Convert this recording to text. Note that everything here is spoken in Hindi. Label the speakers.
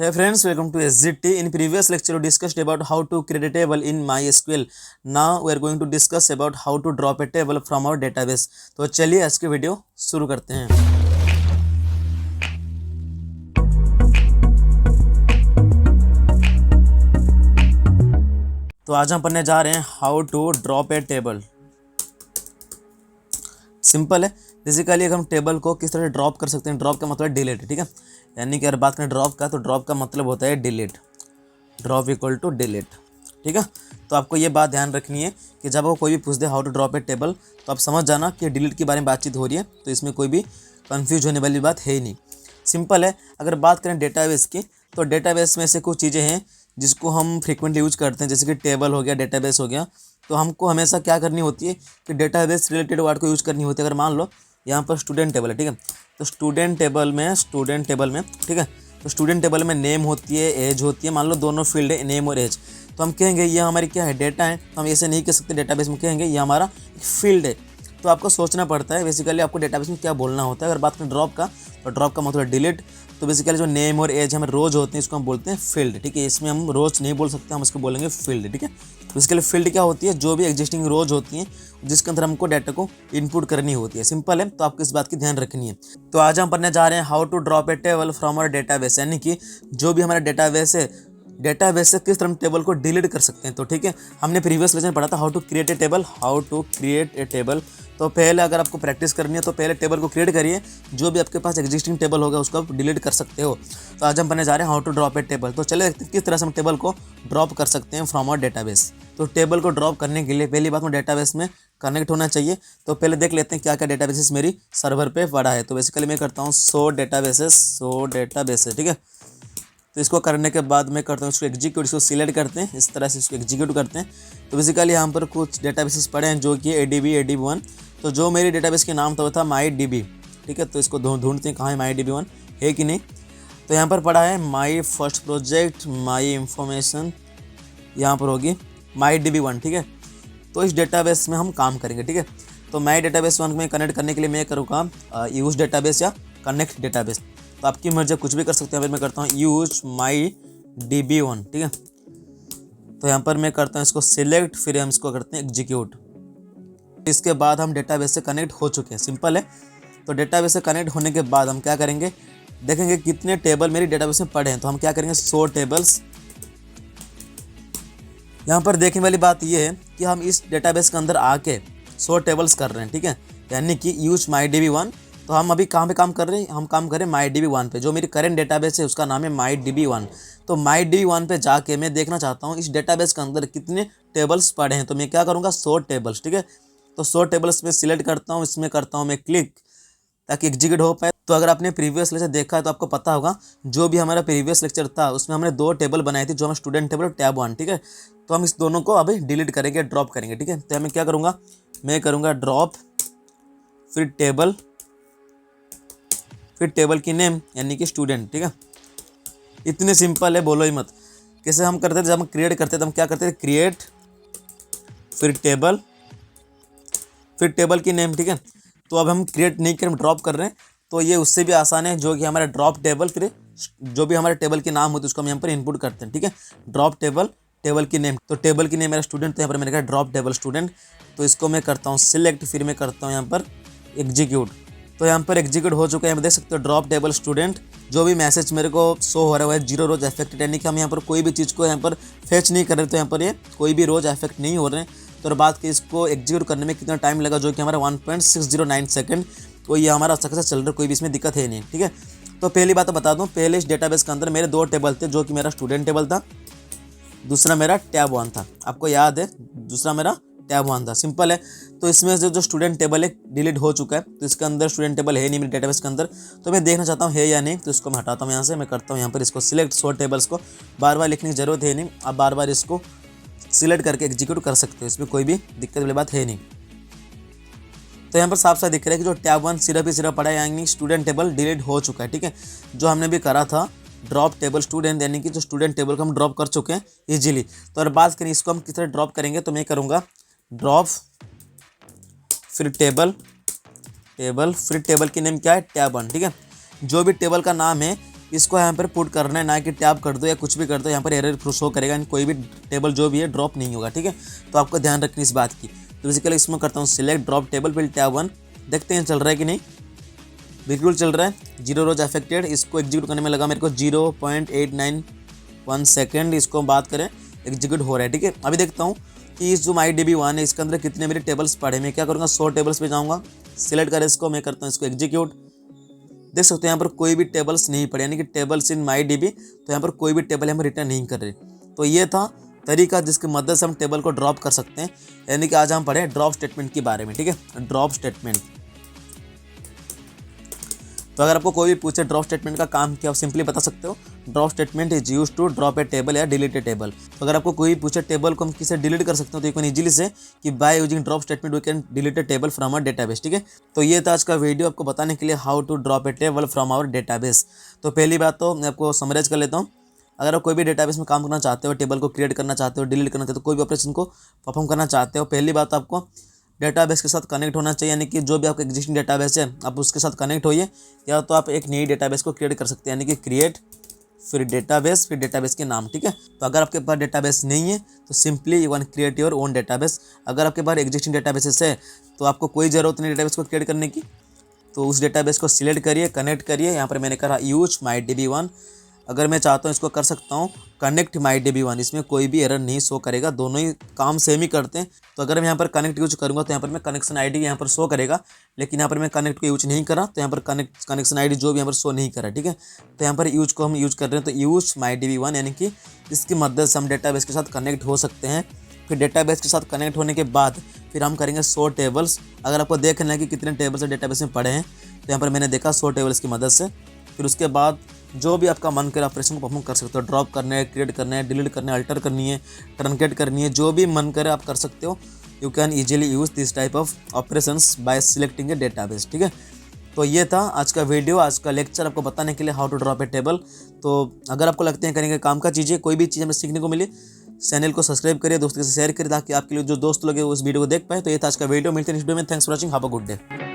Speaker 1: Hey friends, welcome to SZT. In previous lecture, we discussed about how to create a table in MySQL. Now we are going to discuss about how to drop a table from our database. तो चलिए आज की वीडियो शुरू करते हैं। तो आज हम पढ़ने जा रहे हैं how to drop a table. Simple है। बेसिकली हम टेबल को किस तरह ड्रॉप कर सकते हैं। ड्रॉप का मतलब डिलीट, ठीक है। यानी कि अगर बात करें ड्रॉप का, तो ड्रॉप का मतलब होता है delete. Drop equal to delete, ठीक है। तो आपको ये बात ध्यान रखनी है कि जब वो कोई भी पूछ दे how to drop a table, तो आप समझ जाना कि डिलीट के बारे में बातचीत हो रही है। तो इसमें कोई भी कंफ्यूज होने वाली बात है ही नहीं, सिंपल है। अगर बात करें डेटाबेस की, तो डेटाबेस में से कुछ चीज़ें हैं जिसको हम फ्रिक्वेंटली यूज करते हैं, जैसे कि टेबल हो गया, डेटाबेस हो गया। तो हमको हमेशा क्या करनी होती है कि डेटाबेस रिलेटेड वर्ड को यूज करनी होती है। अगर मान लो यहाँ पर स्टूडेंट टेबल है, ठीक है। तो स्टूडेंट टेबल में ठीक है, तो स्टूडेंट टेबल में नेम होती है, एज होती है। मान लो दोनों फील्ड है, नेम और एज। तो हम कहेंगे ये हमारी क्या है, डेटा है। तो हम ऐसे नहीं कह सकते, डेटाबेस में कहेंगे ये हमारा एक फील्ड है। तो आपको सोचना पड़ता है बेसिकली आपको डेटाबेस में क्या बोलना होता है। अगर बात करें ड्रॉप का, तो ड्रॉप का मतलब डिलीट। तो बेसिकली जो नेम और एज हमें रोज होते हैं, इसको हम बोलते हैं फील्ड, ठीक है। इसमें हम रोज नहीं बोल सकते, हम इसको बोलेंगे फील्ड, ठीक है। तो इसके लिए फील्ड क्या होती है, जो भी एग्जिस्टिंग रोज होती हैं जिसके अंदर हमको डाटा को इनपुट करनी होती है। सिंपल है, तो आपको इस बात की ध्यान रखनी है। तो आज हम पढ़ने जा रहे हैं how to drop a table from our database, यानी कि जो भी हमारा डेटाबेस है, डेटाबेस से किस तरह हम टेबल को डिलीट कर सकते हैं। तो ठीक है, हमने प्रीवियस लेक्चर में पढ़ा था how to create a table. तो पहले अगर आपको प्रैक्टिस करनी है तो पहले टेबल को क्रिएट करिए। जो भी आपके पास एग्जिस्टिंग टेबल होगा उसको आप डिलीट कर सकते हो। तो आज हम पढ़ने जा रहे हैं how to drop a table. तो चलिए देखते हैं किस तरह से हम टेबल को ड्रॉप कर सकते हैं फ्रॉम आवर डेटाबेस। तो टेबल को ड्रॉप करने के लिए पहली बात में डेटाबेस में कनेक्ट होना चाहिए। तो पहले देख लेते हैं क्या क्या डेटाबेसेस मेरी सर्वर पे पड़ा है। तो बेसिकली मैं करता हूँ सो डेटाबेसेस, ठीक है। तो इसको करने के बाद मैं करता हूँ इसको एग्जीक्यूट, इसको सिलेक्ट करते हैं, इस तरह से इसको एग्जीक्यूट करते हैं। तो बेसिकली यहाँ पर कुछ डेटाबेसेस पड़े हैं जो कि ADB1। तो जो मेरी डेटाबेस के नाम था वो था MyDB, ठीक है। तो इसको ढूंढते हैं कहाँ है MyDB1 है कि नहीं। तो यहाँ पर पड़ा है my first project, my information, यहाँ पर होगी MyDB1, ठीक है। तो इस डेटाबेस में हम काम करेंगे, ठीक है। तो माई डेटाबेस 1 में कनेक्ट करने के लिए मैं करूँगा यूज डेटाबेस या कनेक्ट डेटाबेस। तो आपकी मर्जी, कुछ भी कर सकते हैं। मैं करता हूँ यूज MyDB1, ठीक है। तो यहाँ पर मैं करता हूँ इसको सिलेक्ट, फिर हम इसको करते हैं एग्जीक्यूट। इसके बाद हम डेटाबेस से कनेक्ट हो चुके हैं, सिंपल है। तो डेटाबेस से कनेक्ट होने के बाद हम क्या करेंगे, देखेंगे कितने टेबल मेरी डेटाबेस में पड़े हैं। तो हम क्या करेंगे, 100 टेबल्स। यहाँ पर देखने वाली बात यह है कि हम इस डेटाबेस के अंदर आके 100 टेबल्स कर रहे हैं, ठीक है। यानी कि यूज MyDB1। तो हम अभी कहाँ पे काम कर रहे हैं, हम काम कर रहे हैं MyDB1 पे। जो मेरी करंट डेटाबेस है उसका नाम है MyDB1। तो MyDB1 पे जाके मैं देखना चाहता हूँ इस डेटाबेस के अंदर कितने टेबल्स पड़े हैं। तो मैं क्या करूँगा, 100 टेबल्स, ठीक है। तो 100 टेबल्स में सिलेक्ट करता हूँ, इसमें करता हूँ मैं क्लिक, ताकि एग्जीक्यूट हो पाए। तो अगर आपने प्रीवियस लेक्चर देखा है तो आपको पता होगा, जो भी हमारा प्रीवियस लेक्चर था उसमें हमने 2 टेबल बनाए थे, जो हमारा स्टूडेंट टेबल और टैब 1, ठीक है। तो हम इस दोनों को अभी डिलीट करेंगे, ड्रॉप करेंगे, ठीक है। तो मैं क्या करूँगा, मैं करूँगा ड्रॉप, फिर टेबल की नेम यानी कि स्टूडेंट, ठीक है। इतने सिंपल है, बोलो ही मत। कैसे हम करते थे, जब हम क्रिएट करते थे हम क्या करते थे, क्रिएट, फिर टेबल की नेम, ठीक है। तो अब हम क्रिएट नहीं कर, हम ड्रॉप कर रहे हैं। तो ये उससे भी आसान है, जो कि हमारा ड्रॉप टेबल, फिर जो भी हमारे टेबल के नाम होते हैं उसको हम यहाँ पर इनपुट करते हैं, ठीक है। ड्रॉप टेबल की नेम। तो टेबल की नेम मेरा स्टूडेंट, तो यहाँ पर मैंने कहा ड्रॉप टेबल स्टूडेंट। तो इसको मैं करता हूँ सिलेक्ट, फिर मैं करता हूँ यहाँ पर एग्जीक्यूट। तो यहाँ पर एग्जीक्यूट हो चुका है, मैं देख सकते हो ड्रॉप टेबल स्टूडेंट। जो भी मैसेज मेरे को शो हो रहा है 0 रोज अफेक्टेड, यानी कि हम यहाँ पर कोई भी चीज़ को यहाँ पर फेच नहीं कर रहे। तो यहाँ पर ये कोई भी रोज अफेक्ट नहीं हो रहे हैं। तो बात की इसको एग्जीक्यूट करने में कितना टाइम लगा, जो कि हमारा 1.609 सेकंड। तो ये हमारा सक्सेस चल रहा है, कोई भी इसमें दिक्कत है नहीं, ठीक है। तो पहली बात तो बता दूँ, पहले इस डेटाबेस के अंदर मेरे 2 टेबल थे, जो कि मेरा स्टूडेंट टेबल था, दूसरा मेरा टैब 1 था। आपको याद है, दूसरा मेरा टैब 1 था, सिंपल है। तो इसमें से जो स्टूडेंट टेबल है डिलीट हो चुका है। तो इसके अंदर स्टूडेंट टेबल है नहीं मेरे डेटाबेस के अंदर। तो मैं देखना चाहता हूँ है या नहीं। तो इसको मैं हटाता हूँ यहाँ से, मैं करता हूँ यहाँ पर इसको सिलेक्ट, 100 टेबल्स को बार बार लिखने की जरूरत है नहीं। आप बार बार इसको सिलेक्ट करके एग्जीक्यूट कर सकते हो, इसमें कोई भी दिक्कत वाली बात है नहीं। तो यहाँ पर साफ साफ दिख रहा है कि जो टैब 1 सिर्फ पड़ा है, यानी स्टूडेंट टेबल डिलीट हो चुका है, ठीक है। जो हमने भी करा था ड्रॉप टेबल स्टूडेंट, यानी कि जो स्टूडेंट टेबल को हम ड्रॉप कर चुके हैं इजीली। तो अगर बात करें इसको हम किस तरह ड्रॉप करेंगे, तो मैं करूँगा ड्रॉप, फिर टेबल, फिर टेबल की नेम क्या है, टैब 1, ठीक है। जो भी टेबल का नाम है इसको यहाँ पर पुट करना है, ना कि टैब कर दो या कुछ भी कर दो, यहाँ पर एरर शो करेगा, कोई भी टेबल जो भी है ड्रॉप नहीं होगा, ठीक है। तो आपको ध्यान रखनी इस बात की। तो बेसिकली इसमें करता हूँ सिलेक्ट ड्रॉप टेबल फिर टैब 1, देखते हैं चल रहा है कि नहीं। बिल्कुल चल रहा है, 0 रोज अफेक्टेड। इसको एग्जीक्यूट करने में लगा मेरे को 0.891 सेकेंड। इसको बात करें एग्जीक्यूट हो रहा है, ठीक है। अभी देखता हूँ कि इस जो MyDB1 है इसके अंदर कितने मेरे टेबल्स पड़े। मैं क्या करूँगा 100 टेबल्स पे जाऊँगा, सिलेक्ट करें इसको, मैं करता हूँ इसको एग्जीक्यूट। देख सकते हो यहाँ पर कोई भी टेबल्स नहीं पड़े, यानी कि टेबल्स इन MyDB, तो यहाँ पर कोई भी टेबल हम रिटर्न नहीं कर रहे। तो ये था तरीका जिसकी मदद से हम टेबल को ड्रॉप कर सकते हैं। यानी कि आज हम पढ़े ड्रॉप स्टेटमेंट के बारे में, ठीक है। ड्रॉप स्टेटमेंट, तो अगर आपको कोई भी पूछे ड्रॉप स्टेटमेंट का काम क्या, आप सिंपली बता सकते हो drop statement is used to drop a table या डिलीट ए टेबल। तो अगर आपको कोई पूछे टेबल को हम किसे डिलीट कर सकते हो, तो यू कैन इजीली से कि by using drop statement we can delete a table from our database, ठीक है। तो ये था आज का वीडियो आपको बताने के लिए how to drop a table from our database. तो पहली बात तो मैं आपको समराइज कर लेता हूँ। अगर आप कोई भी डेटाबेस में काम करना चाहते हो, टेबल को क्रिएट करना चाहते हो, डिलीट करना चाहते हो, कोई भी ऑपरेशन को परफॉर्म करना चाहते हो, पहली बात आपको डेटाबेस के साथ कनेक्ट होना चाहिए। यानी कि जो भी आपका एग्जिस्टिंग डेटाबेस है आप उसके साथ कनेक्ट होइए, या तो आप एक नई डेटाबेस को क्रिएट कर सकते हैं, यानी कि क्रिएट फिर डेटाबेस के नाम, ठीक है। तो अगर आपके पास डेटाबेस नहीं है तो simply you can create your own database. अगर आपके पास एग्जिस्टिंग डेटाबेसेस है तो आपको कोई ज़रूरत नहीं डेटाबेस को क्रिएट करने की। तो उस डेटाबेस को सिलेक्ट करिए, कनेक्ट करिए। यहाँ पर मैंने कहा यूज MyDB1। अगर मैं चाहता हूँ इसको कर सकता हूँ कनेक्ट MyDB1, इसमें कोई भी एरर नहीं शो करेगा, दोनों ही काम सेम ही करते हैं। तो अगर मैं यहाँ पर कनेक्ट यूज करूँगा तो यहाँ पर मैं कनेक्शन ID यहाँ पर शो करेगा, लेकिन यहाँ पर मैं कनेक्ट को यूज नहीं करा तो यहाँ पर कनेक्शन ID जो भी यहाँ पर शो नहीं करा, ठीक है। तो यहाँ पर यूज को हम यूज कर रहे हैं, तो यूज MyDB1, यानी कि इसकी मदद से हम डेटाबेस के साथ कनेक्ट हो सकते हैं। फिर डेटाबेस के साथ कनेक्ट होने के बाद फिर हम करेंगे 100 टेबल्स। अगर आपको देखना है कि कितने टेबल्स डेटाबेस में पड़े हैं, तो यहाँ पर मैंने देखा 100 टेबल्स की मदद से। फिर उसके बाद जो भी आपका मन करे ऑपरेशन को परफॉर्म कर सकते हो। ड्रॉप करना है, क्रिएट करना है, डिलीट करना है, अल्टर करनी है, ट्रंकेट करनी है, जो भी मन करे आप कर सकते हो। You can easily use this type of operations bye selecting A database, ठीक है। तो ये था आज का वीडियो, आज का लेक्चर आपको बताने के लिए how to drop a table. तो अगर आपको लगते हैं करेंगे काम का चीज़ें, कोई भी चीज़ हमें सीखने को मिली, चैनल को सब्सक्राइब करिए, दोस्तों के साथ शेयर करिए, ताकि आपके लिए जो दोस्त लोग हैं वो इस वीडियो को देख पाए। तो ये था आज का वीडियो, मिलते हैं नेक्स्ट वीडियो में। Thanks for watching, have a good day.